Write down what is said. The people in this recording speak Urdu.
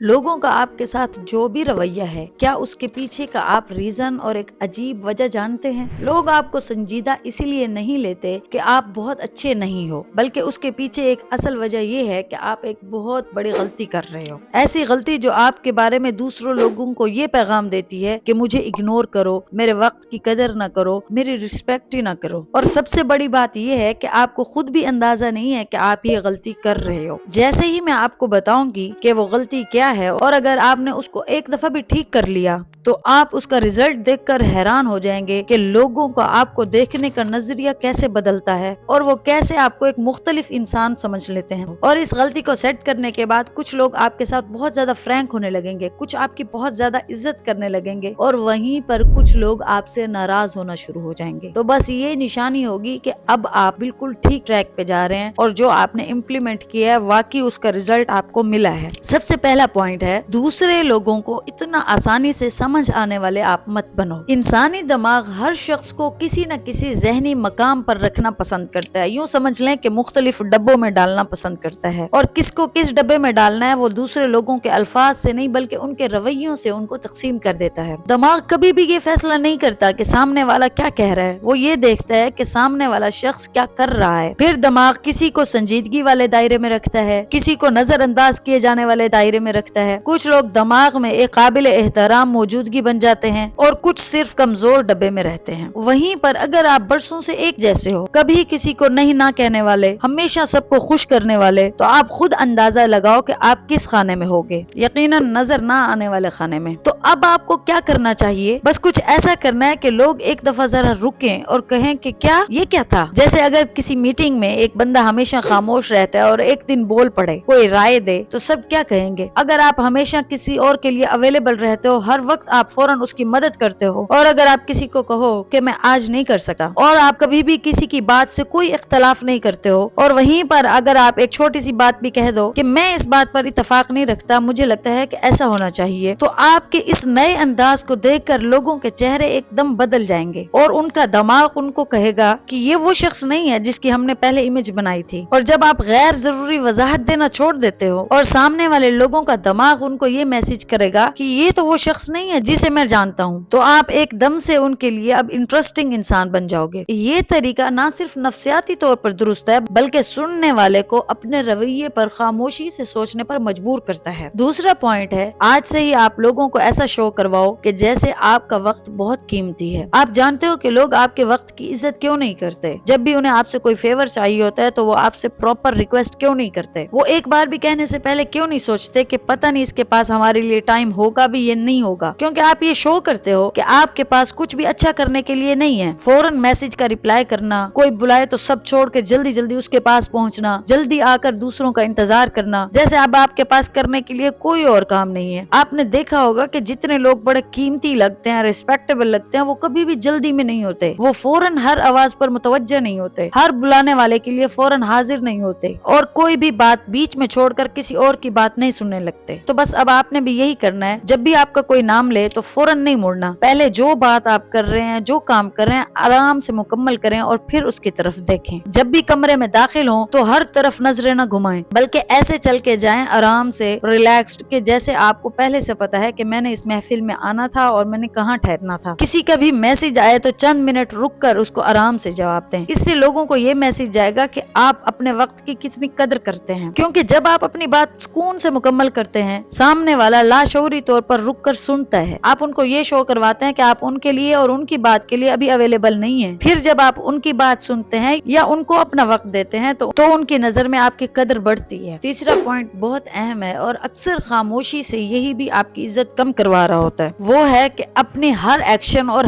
لوگوں کا آپ کے ساتھ جو بھی رویہ ہے، کیا اس کے پیچھے کا آپ ریزن اور ایک عجیب وجہ جانتے ہیں؟ لوگ آپ کو سنجیدہ اسی لیے نہیں لیتے کہ آپ بہت اچھے نہیں ہو، بلکہ اس کے پیچھے ایک اصل وجہ یہ ہے کہ آپ ایک بہت بڑی غلطی کر رہے ہو، ایسی غلطی جو آپ کے بارے میں دوسروں لوگوں کو یہ پیغام دیتی ہے کہ مجھے اگنور کرو، میرے وقت کی قدر نہ کرو، میری رسپیکٹ ہی نہ کرو۔ اور سب سے بڑی بات یہ ہے کہ آپ کو خود بھی اندازہ نہیں ہے کہ آپ یہ غلطی کر رہے ہو۔ جیسے ہی میں آپ کو بتاؤں گی کہ وہ غلطی کیا ہے، اور اگر آپ نے اس کو ایک دفعہ بھی ٹھیک کر لیا تو آپ اس کا رزلٹ دیکھ کر حیران ہو جائیں گے کہ لوگوں کا آپ کو دیکھنے کا نظریہ کیسے بدلتا ہے اور وہ کیسے آپ کو ایک مختلف انسان سمجھ لیتے ہیں۔ اور اس غلطی کو سیٹ کرنے کے بعد کچھ لوگ آپ کے ساتھ بہت زیادہ فرینک ہونے لگیں گے، کچھ آپ کی بہت زیادہ عزت کرنے لگیں گے، اور وہیں پر کچھ لوگ آپ سے ناراض ہونا شروع ہو جائیں گے۔ تو بس یہ نشانی ہوگی کہ اب آپ بالکل ٹھیک ٹریک پہ جا رہے ہیں اور جو آپ نے امپلیمنٹ کیا ہے واقعی اس کا رزلٹ آپ کو ملا ہے۔ سب سے پہلا پوائنٹ ہے، دوسرے لوگوں کو اتنا آسانی سے سمجھ آنے والے آپ مت بنو۔ انسانی دماغ ہر شخص کو کسی نہ کسی ذہنی مقام پر رکھنا پسند کرتا ہے، یوں سمجھ لیں کہ مختلف ڈبوں میں ڈالنا پسند کرتا ہے، اور کس کو کس ڈبے میں ڈالنا ہے وہ دوسرے لوگوں کے الفاظ سے نہیں بلکہ ان کے رویوں سے ان کو تقسیم کر دیتا ہے۔ دماغ کبھی بھی یہ فیصلہ نہیں کرتا کہ سامنے والا کیا کہہ رہا ہے، وہ یہ دیکھتا ہے کہ سامنے والا شخص کیا کر رہا ہے۔ پھر دماغ کسی کو سنجیدگی والے دائرے میں رکھتا ہے، کسی کو نظر انداز کیے جانے والے دائرے میں رکھتا ہے، کچھ لوگ دماغ میں ایک قابل احترام موجودگی بن جاتے ہیں اور کچھ صرف کمزور ڈبے میں رہتے ہیں۔ وہیں پر اگر آپ برسوں سے ایک جیسے ہو، کبھی کسی کو نہیں نہ کہنے والے، ہمیشہ سب کو خوش کرنے والے، تو آپ خود اندازہ لگاؤ کہ آپ کس خانے میں ہوگے، یقیناً نظر نہ آنے والے خانے میں۔ تو اب آپ کو کیا کرنا چاہیے؟ بس کچھ ایسا کرنا ہے کہ لوگ ایک دفعہ ذرا رکیں اور کہیں کہ کیا یہ کیا تھا۔ جیسے اگر کسی میٹنگ میں ایک بندہ ہمیشہ خاموش رہتا ہے اور ایک دن بول پڑے، کوئی رائے دے، تو سب کیا کہیں گے؟ اگر آپ ہمیشہ کسی اور کے لیے اویلیبل رہتے ہو، ہر وقت آپ فوراً اس کی مدد کرتے ہو، اور اگر آپ کسی کو کہو کہ میں آج نہیں کر سکتا، اور آپ کبھی بھی کسی کی بات سے کوئی اختلاف نہیں کرتے ہو، اور وہیں پر اگر آپ ایک چھوٹی سی بات بھی کہہ دو کہ میں اس بات پر اتفاق نہیں رکھتا، مجھے لگتا ہے کہ ایسا ہونا چاہیے، تو آپ کے اس نئے انداز کو دیکھ کر لوگوں کے چہرے ایک دم بدل جائیں گے اور ان کا دماغ ان کو کہے گا کہ یہ وہ شخص نہیں ہے جس کی ہم نے پہلے امیج بنائی تھی۔ اور جب آپ غیر ضروری وضاحت دینا چھوڑ دیتے ہو اور سامنے والے لوگوں کا دماغ ان کو یہ میسج کرے گا کہ یہ تو وہ شخص نہیں ہے جسے میں جانتا ہوں، تو آپ ایک دم سے ان کے لیے اب انٹرسٹنگ انسان بن جاؤ گے۔ یہ طریقہ نہ صرف نفسیاتی طور پر درست ہے بلکہ سننے والے کو اپنے رویے پر خاموشی سے سوچنے پر مجبور کرتا ہے۔ دوسرا پوائنٹ ہے، آج سے ہی آپ لوگوں کو ایسا شو کرواؤ کہ جیسے آپ کا وقت بہت قیمتی ہے۔ آپ جانتے ہو کہ لوگ آپ کے وقت کی عزت کیوں نہیں کرتے؟ جب بھی انہیں آپ سے کوئی فیور چاہیے ہوتا ہے تو وہ آپ سے پراپر ریکویسٹ کیوں نہیں کرتے؟ وہ ایک بار بھی کہنے سے پہلے کیوں نہیں سوچتے کہ پتہ نہیں اس کے پاس ہمارے لیے ٹائم ہوگا بھی یہ نہیں ہوگا؟ کیونکہ آپ یہ شو کرتے ہو کہ آپ کے پاس کچھ بھی اچھا کرنے کے لیے نہیں ہے۔ فوراً میسج کا ریپلائی کرنا، کوئی بلائے تو سب چھوڑ کے جلدی جلدی اس کے پاس پہنچنا، جلدی آ کر دوسروں کا انتظار کرنا، جیسے اب آپ کے پاس کرنے کے لیے کوئی اور کام نہیں ہے۔ آپ نے دیکھا ہوگا کہ جتنے لوگ بڑے قیمتی لگتے ہیں، ریسپیکٹیبل لگتے ہیں، وہ کبھی بھی جلدی میں نہیں ہوتے، وہ فوراً ہر آواز پر متوجہ نہیں ہوتے، ہر بلانے والے کے لیے فوراً حاضر نہیں ہوتے، اور کوئی بھی بات بیچ میں چھوڑ کر کسی اور کی بات نہیں سننے لگتے۔ تو بس اب آپ نے بھی یہی کرنا ہے، جب بھی آپ کا کوئی نام لے تو فوراً نہیں مڑنا، پہلے جو بات آپ کر رہے ہیں، جو کام کر رہے ہیں، آرام سے مکمل کریں اور پھر اس کی طرف دیکھیں۔ جب بھی کمرے میں داخل ہوں تو ہر طرف نظریں نہ گھمائیں، بلکہ ایسے چل کے جائیں آرام سے، ریلیکسڈ، کہ جیسے آپ کو پہلے سے پتا ہے کہ میں نے اس محفل میں آنا تھا اور میں نے کہاں ٹھہرنا تھا۔ کسی کا بھی میسج آئے تو چند منٹ رک کر اس کو آرام سے جواب دیں، اس سے لوگوں کو یہ میسج جائے گا کہ آپ اپنے وقت کی کتنی قدر کرتے ہیں، کیونکہ جب آپ اپنی بات سکون سے مکمل کرتے ہیں، سامنے والا لاشعوری طور پر رک کر سنتا ہے۔ آپ ان کو یہ شو کرواتے ہیں کہ آپ ان کے لیے اور ان کی بات کے لیے ابھی اویلیبل نہیں ہیں۔ پھر جب آپ ان کی بات سنتے ہیں یا ان کو اپنا وقت دیتے ہیں تو ان کی نظر میں آپ کی قدر بڑھتی ہے۔ تیسرا پوائنٹ بہت اہم ہے اور اکثر خاموشی سے یہی بھی آپ کی عزت کم کروا رہا ہوتا ہے، وہ ہے کہ اپنی ہر ایکشن اور